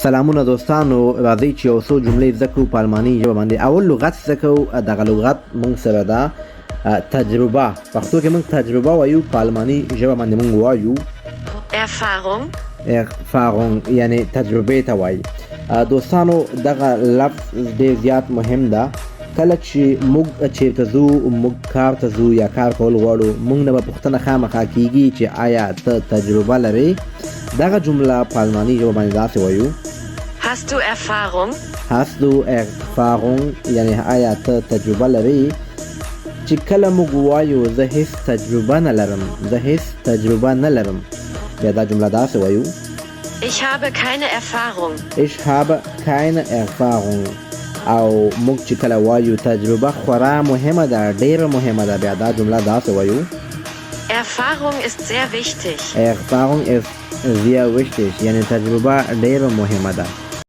سلامونه دوستانو، راځئ چې یو څو جملې زده کړو په الماني ژبه باندې. اول لغت زده کوو. دغه لغت موږ سره ده تجربه. پښتو کې موږ تجربه وایو، په الماني ژبه باندې موږ وایو Erfahrung، یعنی تجربې ته وایي. دوستانو دغه لفظ ډېر زیات مهم ده. کله چې موږ چیرته ځو، موږ کار ته ځو یا کار کول غواړو، موږ نه به پوښتنه خامخا کیږي چې آیا ته تجربه لرې. دغه جمله په الماني ژبه باندې داسې وایو Hast du Erfahrung؟ Hast du Erfahrung، یعنی آیا ته تجربه لرې. چې کله موږ وایو زه هیڅ تجربه نه لرم، زه هیڅ تجربه نه لرم، بیا دا جمله داسې وایو Ich habe keine Erfahrung. Ich habe keine Erfahrung. او موږ چې کله وایو تجربه خورا مهمه ده، ډیره مهمه ده، بیا دا جمله داسې وایو Erfahrung ist sehr wichtig. Erfahrung ist sehr wichtig، یعنی تجربه ډیره مهمه ده.